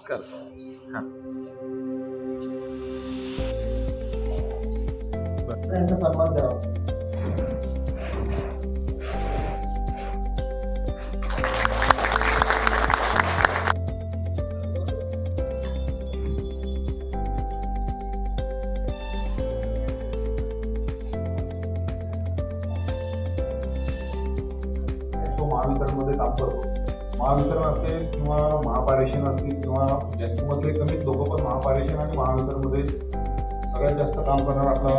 कर हां त्यांचा सन्मान करावा. तो महावितरणमध्ये काम करतो. महावितरण असेल किंवा महापारेषण असतील किंवा ज्यांच्यामध्ये कमीत लोक पण महापारेषण आणि महावितरणमध्ये सगळ्यात जास्त काम करणारा आपला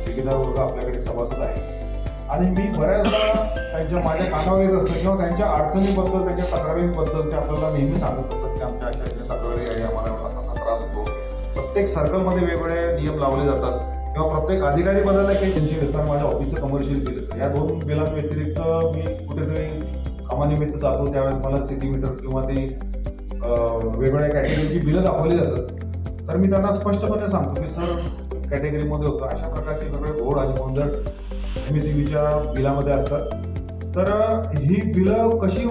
ठेकेदार वर्ग आपल्याकडे सभासद आहे. आणि मी बऱ्याचदा त्यांच्या माझ्या कानावर येत असतं किंवा त्यांच्या अडचणीबद्दल त्यांच्या तक्रारींबद्दल ते आपल्याला नेहमी सांगत असतात की आमच्या अशा तक्रारी आहे, आम्हाला असा त्रास होतो. प्रत्येक सर्कलमध्ये वेगवेगळे नियम लावले जातात किंवा प्रत्येक अधिकारी बदलला काही टेन्शन येतात. माझ्या ऑफिसचं कमर्शियल बिल या 2 बिलांव्यतिरिक्त मी कुठेतरी कामानिमित्त जातो त्यावेळेस मला सिटी मीटर किंवा ती वेगवेगळ्या कॅटेगरीची बिलं दाखवली जातात. तर मी त्यांना स्पष्टपणे सांगतो की सर कॅटेगरीमध्ये होतं अशा प्रकारचे वेगळे घोड आणि गोंधळ MSEBच्या बिलामध्ये असतात. तर ही बिलं कशी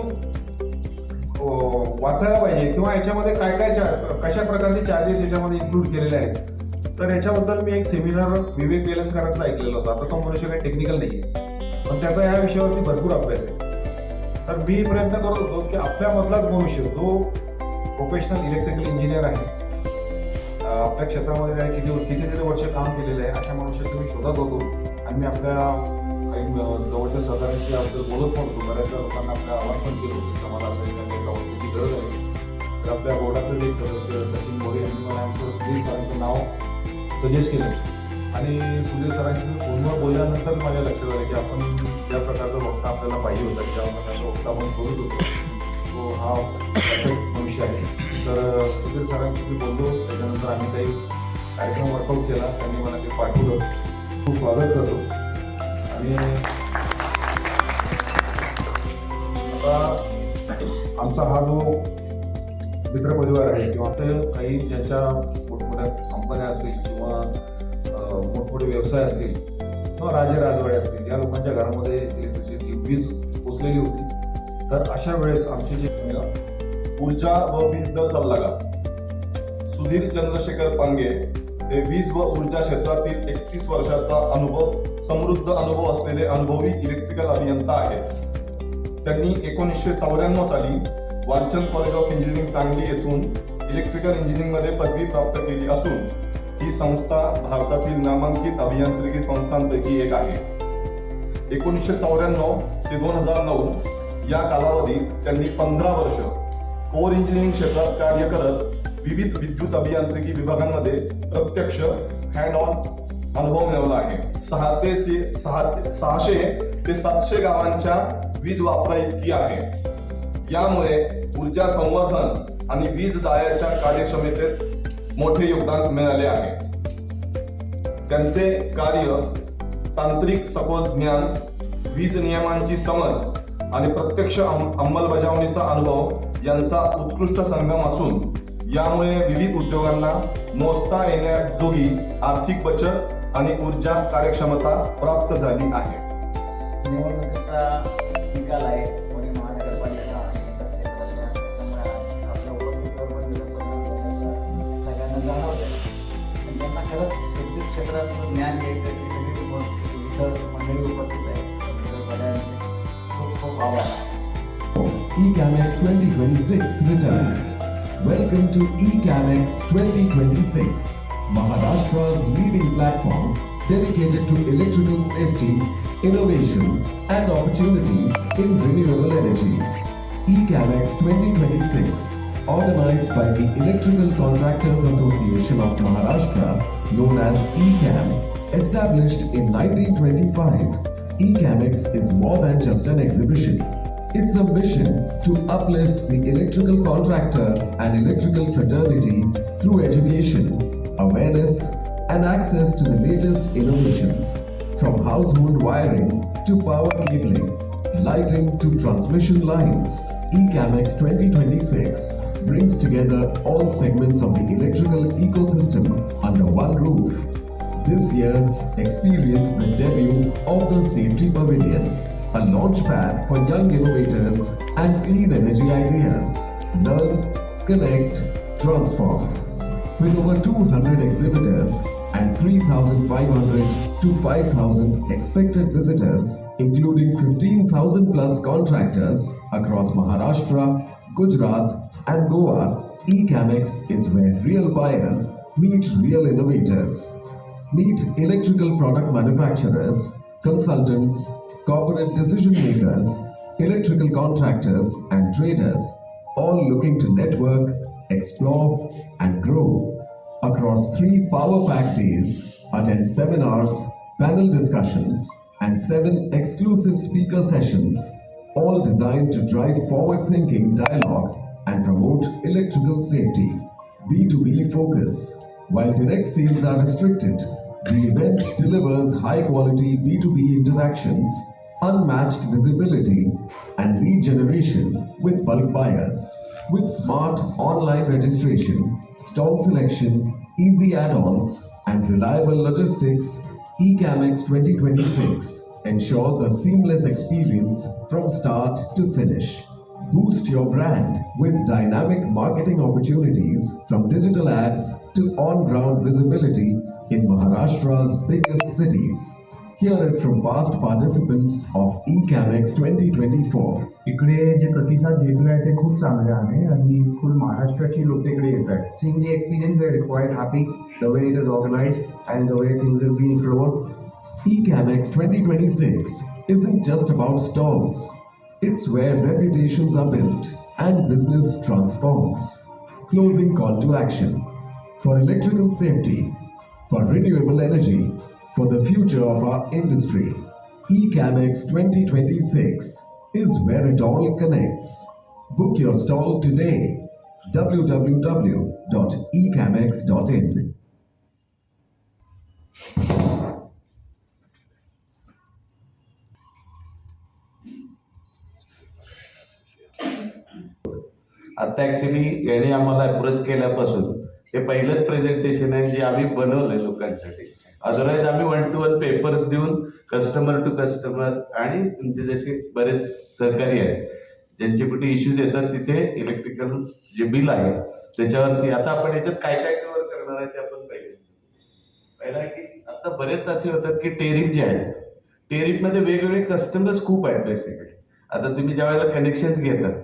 वाचायला पाहिजे किंवा याच्यामध्ये काय काय कशा प्रकारचे चार्जेस याच्यामध्ये इन्क्लूड केलेले आहेत. तर याच्याबद्दल मी एक सेमिनार विवेक वेलणकरांचा ऐकलेला होता. आता तो मनुष्य काही टेक्निकल नाही आहे पण त्याचा या विषयावरती भरपूर अभ्यास आहे. तर मी प्रयत्न करत होतो की आपल्यामधलाच मनुष्य जो प्रोफेशनल इलेक्ट्रिकल इंजिनियर आहे, आपल्या क्षेत्रामध्ये किती वर्ष काम केलेलं आहे अशा मनुष्याचं मी शोधत होतो. आणि मी आपल्या काही जवळच्या सहकार्यांशी आपल्याला बोलत पण होतो. बऱ्याचशा लोकांना आपल्या आवाज पण केलं होतं की आम्हाला आपल्या एका वस्तूची गरज आहे. तर आपल्या बोर्डाचं जे सदस्य सचिन मोरे यांनी मला आमचं सुधीर सरांचं नाव सजेस्ट केलं आणि सुधीर सरांशी फोनवर बोलल्यानंतर माझ्या लक्षात आलं की आपण ज्या प्रकारचा वक्ता आपल्याला पाहिजे होता ज्या प्रकारचा वक्ता आपण करू होतो तो हा भविष्य आहे. तर सुधीर सरांशी मी बोललो. त्याच्यानंतर आम्ही काही कार्यक्रम वर्कआउट केला. त्यांनी मला ते पाठवलं. खूप स्वागत करतो. आणि आता आमचा हा जो मित्रपरिवार आहे किंवा ते काही ज्यांच्या मोठमोठ्या कंपन्या असतील किंवा मोठमोठे व्यवसाय असतील किंवा राजवाडे असतील या लोकांच्या घरामध्ये इलेक्ट्रिसिटी वीज पोचलेली होती. तर अशा वेळेस आमचे जे ऊर्जा व वीज दर सल्लागार सुधीर चंद्रशेखर पांगे हे वीज व ऊर्जा क्षेत्रातील 31 वर्षाचा समृद्ध अनुभव असलेले अनुभवी इलेक्ट्रिकल अभियंता आहेत. त्यांनी 1994 साली Walchand college of engineering Sangli येथून इलेक्ट्रिकल इंजिनिअरिंगमध्ये पदवी प्राप्त केली असून ही संस्था भारतातील नामांकित अभियांत्रिकी संस्थांपैकी एक आहे. 1994 ते 2009 या कालावधीत त्यांनी 15 वर्ष कोर इंजिनिअरिंग क्षेत्रात कार्य करत विविध विद्युत अभियांत्रिकी विभागांमध्ये प्रत्यक्ष हँड ऑन अनुभव मिळवला आहे. 600 ते 700 गावांच्या वीज वापरा इतकी आहे. यामुळे ऊर्जा संवर्धन आणि वीज जाळ्याच्या कार्यक्षमतेत मोठे योगदान मिळाले आहे. त्यांचे कार्य तांत्रिक सखोल ज्ञान, वीज नियमांची समज आणि प्रत्यक्ष अंमलबजावणीचा अनुभव यांचा उत्कृष्ट संगम असून यामुळे विविध उद्योगांना मोजता येण्याजोगी आर्थिक बचत आणि ऊर्जा कार्यक्षमता प्राप्त झाली आहे. निवडणुकीचा निकाल आहे. पुणे महानगरपालिका आपल्या उपमुख्यमंत्री सगळ्यांना जाणवत आहे. पण त्यांना खरंच विद्युत क्षेत्रातलं ज्ञान घ्यायचं की सगळी इतर मंडळी उपस्थित आहेत. बऱ्याच खूप खूप आभार. ECAMX 2026 returns. Welcome to ECAMX 2026, Maharashtra's leading platform dedicated to electrical safety, innovation and opportunities in renewable energy. ECAMX 2026, organized by the Electrical Contractors Association of Maharashtra, known as ECAM, established in 1925. ECAMX is more than just an exhibition. It's a mission to uplift the electrical contractor and electrical fraternity through education, awareness, and access to the latest innovations. From household wiring to power cabling, lighting to transmission lines, ECAMX 2026 brings together all segments of the electrical ecosystem under one roof. This year, experience the debut of the Safety Pavilion, a launchpad for young innovators and clean energy ideas. Learn, connect, transform. With over 200 exhibitors and 3,500 to 5,000 expected visitors, including 15,000 plus contractors across Maharashtra, Gujarat and Goa, eCamex is where real buyers meet real innovators. Meet electrical product manufacturers, consultants, corporate decision makers, electrical contractors and traders, all looking to network, explore and grow. Across 3 power-packed days, attend seminars, panel discussions and 7 exclusive speaker sessions, all designed to drive forward-thinking dialogue and promote electrical safety. B2B focus. While direct sales are restricted, the event delivers high-quality B2B interactions, unmatched visibility and lead generation with bulk buyers. With smart online registration, stall selection, easy add-ons and reliable logistics, eCamex 2026 ensures a seamless experience from start to finish. Boost your brand with dynamic marketing opportunities from digital ads to on-ground visibility in Maharashtra's biggest cities. Hear it from past participants of eCamex 2024. इकडे जे प्रतिसाद घेतलाय ते खूप चांगले आहे आणि फुल महाराष्ट्राची लोक इकडे येत आहेत. Seeing the experience, we are quite happy the way it is organized and the way things have been flowed. eCamex 2026 isn't just about stalls. It's where reputations are built and business transforms. Closing call to action. For electrical safety, for renewable energy, for the future of our industry, eCamex 2026 is where it all connects. Book your stall today. www.ecamex.in. आता actually याने आम्हाला approach केल्यापासून हे पहिलंच presentation आहे जे आम्ही बनवलंय लोकांसाठी. अदरवाईज आम्ही 1-to-1 पेपर्स देऊन कस्टमर टू कस्टमर आणि तुमचे जसे बरेच सहकारी आहेत ज्यांचे कुठे इश्यूज येतात तिथे इलेक्ट्रिकल जे बिल आहे त्याच्यावरती आता आपण याच्यात काय काय कव्हर करणार आहे ते आपण पहिला की आता बरेच असे होतात की टेरिफ जे आहे टेरिफमध्ये वेगवेगळे कस्टमर्स खूप आहेत बेसिकली. आता तुम्ही ज्या वेळेला कनेक्शन घेतात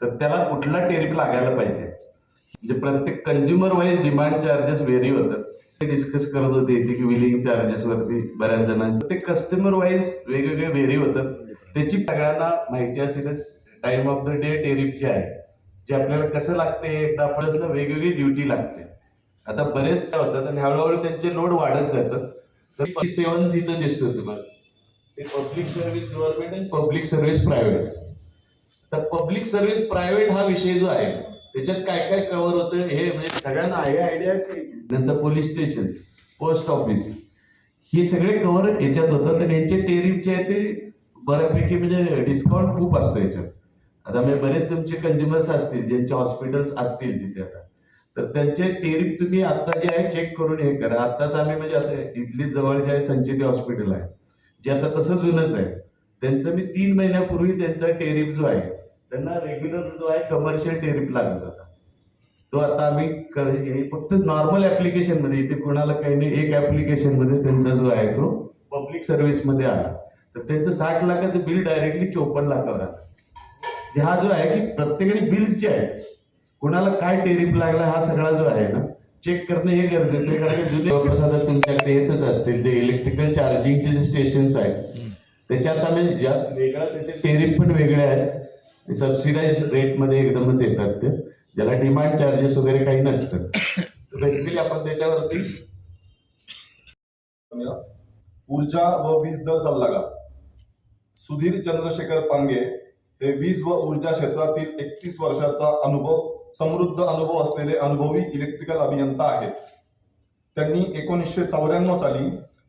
तर त्याला कुठला टेरिफ लागायला पाहिजे म्हणजे प्रत्येक consumer wise demand charges very होतात. ते डिस्कस करत होते की बिलिंग चार्जेस वरती बऱ्याच जणांचे ते कस्टमर वाईज वेगवेगळे व्हेरी होतात. त्याची सगळ्यांना माहिती असेलच time of the day tariff जे आहे जे आपल्याला कसं लागते एकदा आपल्याला वेगवेगळी ड्युटी लागते. आता बरेच होतात आणि हळूहळू त्यांचे लोड वाढत जातात. तर 7 तिथं दिसतो तुम्हाला ते पब्लिक सर्व्हिस गव्हर्नमेंट आणि पब्लिक सर्व्हिस प्रायव्हेट. तर पब्लिक सर्व्हिस प्रायव्हेट हा विषय जो आहे त्याच्यात काय काय कव्हर होतं हे म्हणजे सगळ्यांना आहे आयडिया. नंतर पोलीस स्टेशन, पोस्ट ऑफिस हे सगळे कव्हर याच्यात होतात आणि यांचे टेरिफ जे आहे ते बऱ्यापैकी म्हणजे डिस्काउंट खूप असतो याच्यात. आता म्हणजे बरेच तुमचे कंझ्युमर्स असतील ज्यांचे हॉस्पिटल्स असतील तिथे आता तर त्यांचे टेरिफ तुम्ही आता जे आहे चेक करून हे करा. आताच आम्ही म्हणजे आता इथली जवळ जे आहे संचिती हॉस्पिटल आहे जे आता तसं जुनच आहे त्यांचं मी 3 महिन्यापूर्वी त्यांचा टेरिफ जो आहे त्यांना रेग्युलर जो आहे कमर्शियल टेरिफ लागत होता तो आता आम्ही फक्त नॉर्मल ऍप्लिकेशन मध्ये इथे कोणाला काही नाही एक ऍप्लिकेशन मध्ये त्यांचा जो आहे तो पब्लिक सर्व्हिस मध्ये आला तर त्यांचं 60 लाखाचं बिल डायरेक्टली 54 लाखावर आलं. हा जो आहे की प्रत्येकाने बिल्स जे आहे कोणाला काय टेरिफ लागला हा सगळा जो आहे ना चेक करणे हे गरजेचं आहे. कारण जुने तुमच्याकडे येतच असतील ते इलेक्ट्रिकल चार्जिंगचे जे स्टेशन्स आहेत त्याच्यात आम्ही जास्त वेगळा त्याचे टेरिफ पण वेगळे आहेत. सबसिडाइज रेट मध्ये एकदमच येतात ते ज्याला डिमांड चार्जेस वगैरे काही नसतं. बेसिकली आपण त्याच्यावरती ऊर्जा व वीज दर सल्लागार सुधीर चंद्रशेखर पांगे हे वीज व ऊर्जा क्षेत्रातील 31 वर्षाचा समृद्ध अनुभव असलेले अनुभवी इलेक्ट्रिकल अभियंता आहेत. त्यांनी 1994 साली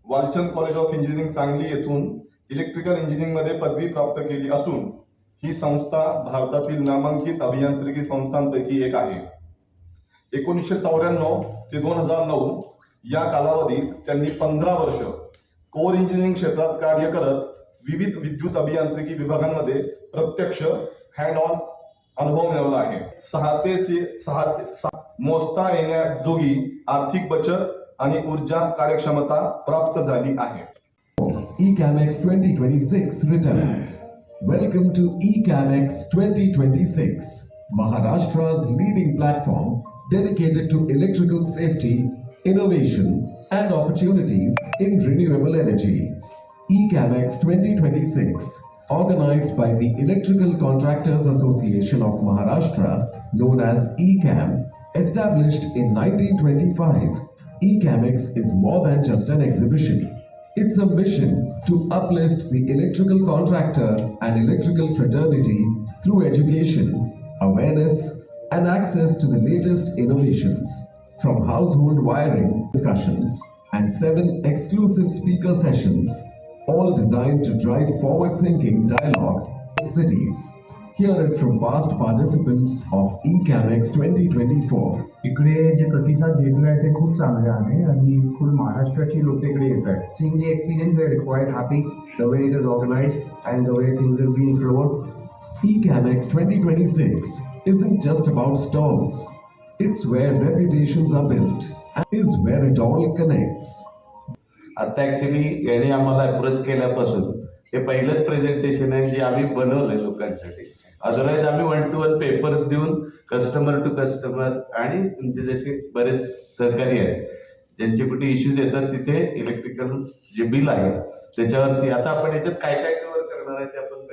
Walchand college of engineering Sangli येथून इलेक्ट्रिकल इंजिनिअरिंग मध्ये पदवी प्राप्त केली असून ही संस्था भारतातील नामांकित अभियांत्रिकी संस्थांपैकी एक आहे. 1994 ते 2009 या कालावधीत त्यांनी 15 वर्ष कोर इंजिनिअरिंग क्षेत्रात कार्य करत विविध विद्युत अभियांत्रिकी विभागांमध्ये प्रत्यक्ष हँड ऑन अनुभव मिळवला आहे. 6 मोजता येण्याजोगी आर्थिक बचत आणि ऊर्जा कार्यक्षमता प्राप्त झाली आहे. ECAMX 2026 returns. Welcome to ECAMX 2026, Maharashtra's leading platform dedicated to electrical safety, innovation, and opportunities in renewable energy. ECAMX 2026, organized by the Electrical Contractors Association of Maharashtra, known as ECAM, established in 1925. ECAMX is more than just an exhibition. It's a mission to uplift the electrical contractor and electrical fraternity through education, awareness, and access to the latest innovations. From household wiring discussions and 7 exclusive speaker sessions, all designed to drive forward-thinking dialogue in cities. Hear it from past participants of ECAMX 2024. इकडे जे प्रतिसाद घेतलाय ते खूप चांगले आहे आणि फुल महाराष्ट्राची लोक इकडे येत आहेत. Seeing the experience, we are quite happy the way it is organized and the way things are being flown. ECAMX 2026 isn't just about stalls. It's where reputations are built and is where it all connects. आता actually याने आम्हाला approach केल्यापासून हे पहिलंच presentation आहे जे आम्ही बनवलंय लोकांसाठी. अदरवाईज आम्ही 1-to-1 पेपर्स देऊन कस्टमर टू कस्टमर आणि तुमचे जसे बरेच सहकारी आहेत ज्यांचे कुठे इश्यूज येतात तिथे इलेक्ट्रिकल जे बिल आहे त्याच्यावरती आता आपण याच्यात काय काय कव्हर करणार आहे ते आपण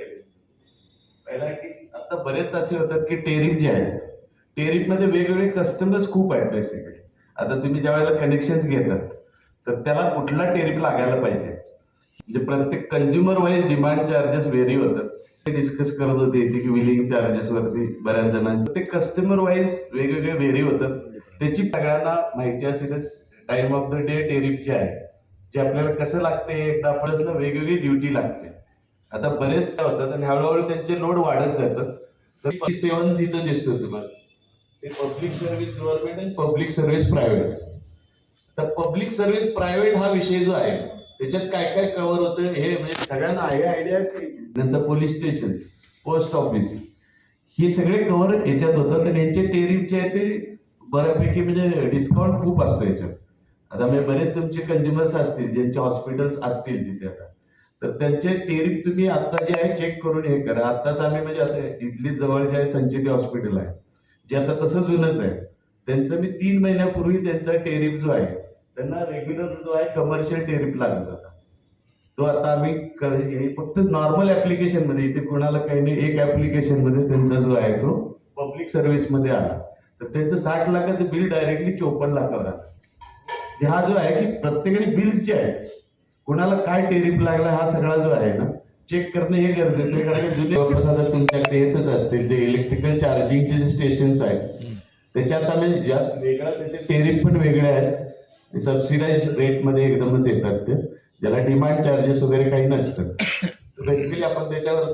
पहिला की आता बरेच असे होतात की टेरिफ जे आहे टेरिफमध्ये वेगवेगळे कस्टमर्स खूप आहेत बेसिकली. आता तुम्ही ज्या वेळेला कनेक्शन घेतात तर त्याला कुठला टेरिफ लागायला पाहिजे म्हणजे प्रत्येक consumer wise demand charges very होतात. ते डिस्कस करत होते की बिलिंग चार्जेस वरती बऱ्याच जणांचे ते कस्टमर वाईज वेगवेगळे व्हेरी होतात. त्याची सगळ्यांना माहिती असेलच. Time of the day tariff जे आहे जे आपल्याला कसं लागते एकदा आपल्याला वेगवेगळी ड्युटी लागते. आता बरेच होतात आणि हळूहळू त्यांचे लोड वाढत जातात. तर 7 तिथं दिसतो तुम्हाला ते पब्लिक सर्व्हिस गव्हर्नमेंट आणि पब्लिक सर्व्हिस प्रायव्हेट. तर पब्लिक सर्व्हिस प्रायव्हेट हा विषय जो आहे त्याच्यात काय काय कव्हर होतं हे म्हणजे सगळ्यांना आहे आयडिया. नंतर पोलीस स्टेशन पोस्ट ऑफिस हे सगळे कव्हर याच्यात होतात आणि यांचे टेरिफ जे आहे ते बऱ्यापैकी म्हणजे डिस्काउंट खूप असतो याच्यात. आता म्हणजे बरेच तुमचे कंझ्युमर्स असतील ज्यांचे हॉस्पिटल्स असतील तिथे आता तर त्यांचे टेरिफ तुम्ही आता जे आहे चेक करून हे करा. आताच आम्ही म्हणजे आता इथली जवळ जे आहे संचिती हॉस्पिटल आहे जे आता तसं जुनच आहे त्यांचं मी 3 महिन्यापूर्वी त्यांचा टेरिफ जो आहे त्यांना रेग्युलर जो आहे कमर्शियल टेरिफ लागत होता तो आता आम्ही फक्त नॉर्मल ऍप्लिकेशन मध्ये इथे कोणाला काही नाही एक ऍप्लिकेशन मध्ये त्यांचा जो आहे तो पब्लिक सर्व्हिस मध्ये आला तर त्यांचं 60 लाखाचं बिल डायरेक्टली 54 लाखावर आलं. हा जो आहे की प्रत्येकाने बिल्स जे आहेत कोणाला काय टेरिफ लागला हा सगळा जो आहे ना चेक करणे हे गरजेचं आहे. कारण जुने तुमच्याकडे येतच असतील जे इलेक्ट्रिकल चार्जिंगचे जे स्टेशन्स आहेत त्याच्यात आम्ही जास्त वेगळा त्याचे टेरिफ पण वेगळे आहेत. सबसिडाइज रेट मध्ये एकदमच येतात ते ज्याला डिमांड चार्जेस वगैरे काही नसतं. बेसिकली आपण त्याच्यावर